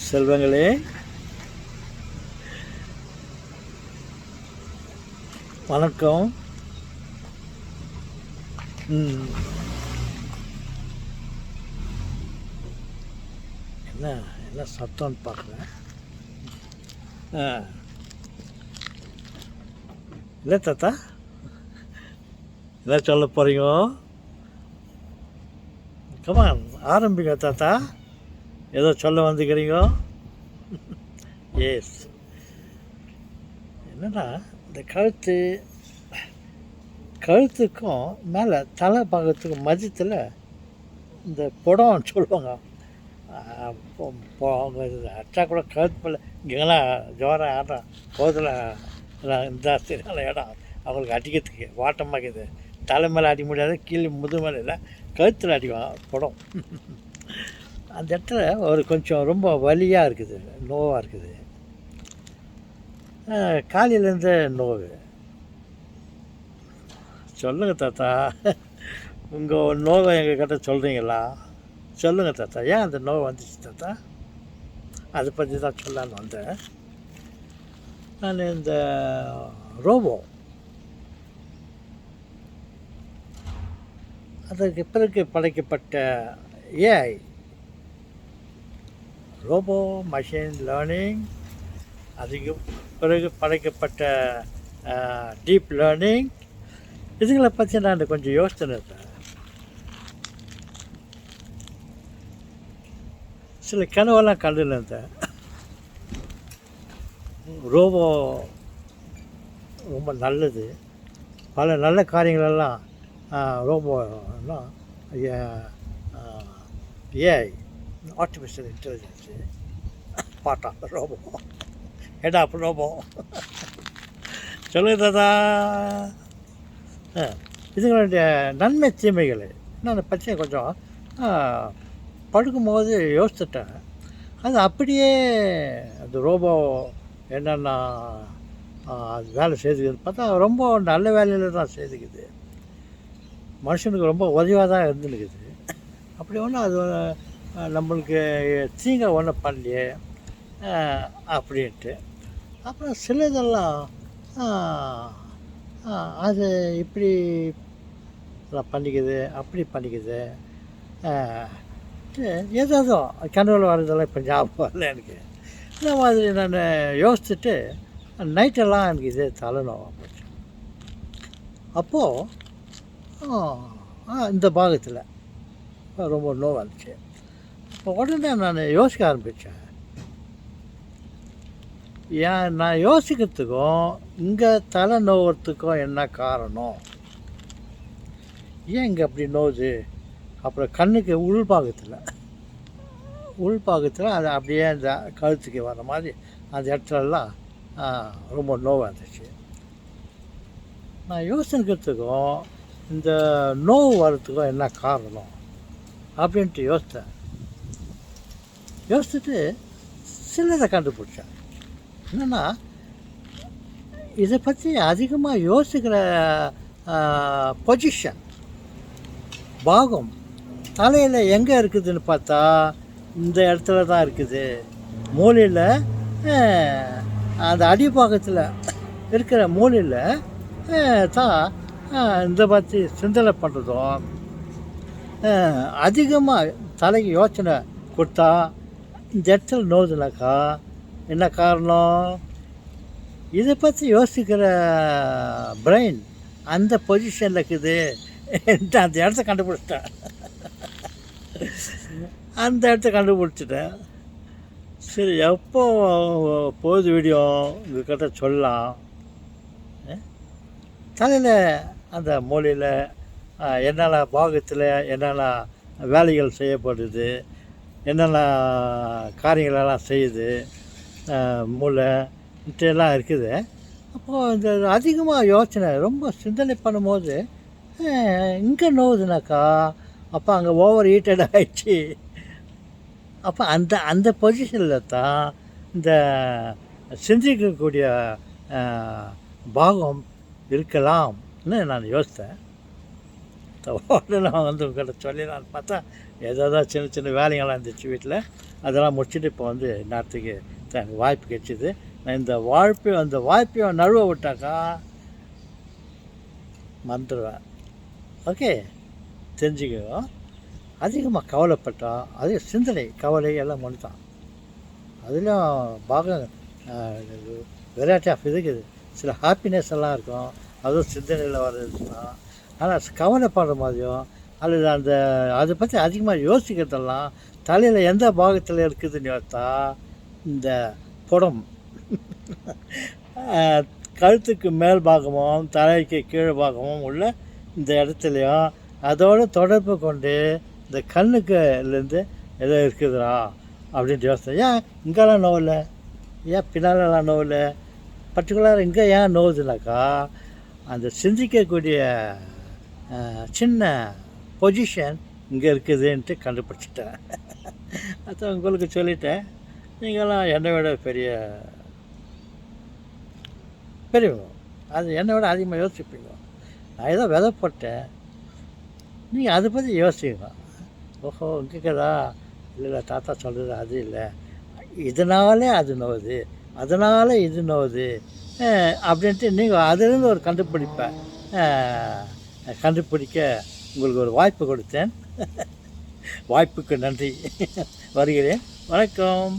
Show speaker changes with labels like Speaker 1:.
Speaker 1: செல்வங்களே, வணக்கம். என்ன என்ன சத்தம்னு பார்க்குறேன். இல்லை தாத்தா, என்ன சொல்ல போகிறீங்க? கமான், ஆரம்பிங்க தாத்தா. ஏதோ சொல்ல வந்துக்கிறீங்க. எஸ். என்னன்னா, இந்த கழுத்துக்கும் மேலே தலை பாகத்துக்கும் மதியத்தில் இந்த புடம் சொல்லுவாங்க. அச்சா கூட கழுத்து போல் இங்கெல்லாம் ஜோரம் ஆடுறான் போதில் ஜாஸ்தி நல்ல இடம் அவங்களுக்கு அடிக்கிறதுக்கு வாட்டமாக்குது. தலை மேலே அடிக்க முடியாது, கீழே முது மேலே இல்லை, கழுத்தில் அடிவான் புடம். அந்த இடத்துல ஒரு கொஞ்சம் ரொம்ப வலியாக இருக்குது, நோவாக இருக்குது. காலையிலேருந்து நோவு. சொல்லுங்கள் தாத்தா, உங்கள் நோவை எங்கள் கிட்ட சொல்கிறீங்களா? சொல்லுங்கள் தாத்தா, ஏன் அந்த நோவு வந்துச்சு தாத்தா? அதை பற்றி தான் சொல்லலான்னு வந்தேன். நான் இந்த ரோபோ, அதற்கு பிறகு படைக்கப்பட்ட ஏஐ, ரோபோ மஷின் லேர்னிங், அதுக்கு பிறகு படைக்கப்பட்ட டீப் லேர்னிங், இதுங்களை பற்றி நான் கொஞ்சம் யோசனை இருந்தேன். சில கனவெல்லாம் கண்டுன்னு இருந்தேன். ரோபோ ரொம்ப நல்லது, பல நல்ல காரியங்களெல்லாம் ரோபோலாம் ஏஐ ஆர்டிஃபிஷியல் இன்டெலிஜென்ஸு பாட்டா ரோபோ ஹெட் ஆஃப் ரோபோ. சொல்லுங்க தாத்தா, இதுங்களுடைய நன்மை தீமைகள் நான் பற்றி கொஞ்சம் படுக்கும்போது யோசிச்சுட்டேன். அது அப்படியே அந்த ரோபோ என்னென்னா அது வேலை செய்துக்குது பார்த்தா ரொம்ப நல்ல வேலையில் தான் செய்துக்குது. மனுஷனுக்கு ரொம்ப உதவியாக தான் இருந்துருக்குது. அப்படி ஒன்றும் அது நம்மளுக்கு தீங்க ஒன்றும் பண்ணலையே அப்படின்ட்டு. அப்புறம் சிலதெல்லாம் அது இப்படி பண்ணிக்குது, அப்படி பண்ணிக்குது, ஏதோ கனவுல வர்றதெல்லாம் இப்போ ஞாபகம் வரல எனக்கு. இந்த மாதிரி நான் யோசிச்சுட்டு நைட்டெல்லாம் எனக்கு இதே தலைநோவாக போச்சு. அப்போது இந்த பாகத்தில் ரொம்ப நோவாக இருந்துச்சு. இப்போ உடனே நான் யோசிக்க ஆரம்பித்தேன். ஏன் நான் யோசிக்கிறதுக்கும் இங்கே தலை நோவுறதுக்கும் என்ன காரணம்? ஏன் இங்கே அப்படி நோவுது? அப்புறம் கண்ணுக்கு உள்பாகத்தில் அது அப்படியே அந்த கழுத்துக்கு வர மாதிரி அந்த இடத்துலலாம் ரொம்ப நோவாக இருந்துச்சு. நான் யோசிக்கிறதுக்கும் இந்த நோவு வர்றதுக்கும் என்ன காரணம் அப்படின்ட்டு யோசிச்சுட்டு சிலதை கண்டுபிடிச்சேன். என்னென்னா, இதை பற்றி அதிகமாக யோசிக்கிற பொசிஷன் பாகம் தலையில் எங்கே இருக்குதுன்னு பார்த்தா இந்த இடத்துல தான் இருக்குது. மூலையில் அந்த அடிப்பாகத்தில் இருக்கிற மூலையில் தான் இந்த பற்றி சிந்தனை பண்ணுறதும் அதிகமாக தலைக்கு யோசனை கொடுத்தா இந்த இடத்துல நோதுனாக்கா என்ன காரணம்? இதை பற்றி யோசிக்கிற பிரெயின் அந்த பொசிஷனில் இருக்குது. அந்த இடத்த கண்டுபிடிச்சிட்டேன். அந்த இடத்த கண்டுபிடிச்சிட்டேன். சரி, எப்போ போகுது வீடியோ உங்கள்கிட்ட சொல்லலாம். தலையில் அந்த மூலையில் என்னென்ன பாகத்தில் என்னென்ன வேலைகள் செய்யப்படுது, என்னென்ன காரியங்களெல்லாம் செய்யுது மூளை இப்படியெல்லாம் இருக்குது. அப்போது இந்த அதிகமாக யோசனை ரொம்ப சிந்தனை பண்ணும்போது இங்கே நோவுதுனாக்கா அப்போ அங்கே ஓவர் ஹீட்டட் ஆகிடுச்சு. அப்போ அந்த பொசிஷனில் தான் இந்த சிந்திக்கக்கூடிய பாகம் இருக்கலாம்னு நான் யோசித்தேன். உடனே நான் வந்து உங்கள்கிட்ட சொல்லிடலான்னு பார்த்தா ஏதோ சின்ன சின்ன வேலைங்கள்லாம் இருந்துச்சு வீட்டில், அதெல்லாம் முடிச்சுட்டு இப்போ வந்து நேரத்துக்கு எனக்கு வாய்ப்பு கிடைச்சிது. நான் இந்த வாய்ப்பையும் நழுவ விட்டாக்கா மறந்துடுவேன். ஓகே, தெரிஞ்சுக்கோ. அதிகமாக கவலைப்பட்டோம், அது சிந்தனை கவலை எல்லாம் ஒன்று தான். அதுலேயும் பாகம் வெரைட்டி ஆஃப் இருக்குது. சில ஹாப்பினஸ் எல்லாம் இருக்கும், அதுவும் சிந்தனையில் வர்றது தான். ஆனால் கவலைப்படுற மாதிரியும் அல்லது அதை பற்றி அதிகமாக யோசிக்கிறதெல்லாம் தலையில் எந்த பாகத்தில் இருக்குதுன்னு யோசித்தா இந்த புடம் கழுத்துக்கு மேல் பாகமும் தலைக்கு கீழே பாகமும் உள்ள இந்த இடத்துலையும் அதோடு தொடர்பு கொண்டு இந்த கண்ணுக்குலேருந்து எதோ இருக்குதுடா அப்படின்ட்டு யோசித்தேன். ஏன் இங்கெல்லாம் நோவில், ஏன் பின்னாலெல்லாம் நோவில், பர்டிகுலராக இங்கே ஏன் நோவுதுனாக்கா அந்த சிந்திக்கக்கூடிய சின்ன பொசிஷன் இங்கே இருக்குதுன்ட்டு கண்டுபிடிச்சிட்டேன். அதான் உங்களுக்கு சொல்லிட்டேன். நீங்களாம் என்னை விட பெரியவங்க, அது என்னை விட அதிகமாக யோசிப்பீங்க. நான் ஏதோ விதை போட்டேன், நீங்கள் அதை பற்றி யோசிங்க. ஓஹோ இங்கே கதா இல்லை, தாத்தா சொல்கிறது அது இல்லை, இதனாலே அது நோவுது, அதனால் இது நோவுது அப்படின்ட்டு நீங்கள் அதிலிருந்து ஒரு கண்டுபிடிக்க உங்களுக்கு ஒரு வாய்ப்பு கொடுத்தேன். வாய்ப்புக்கு நன்றி. வருகிறேன். வணக்கம்.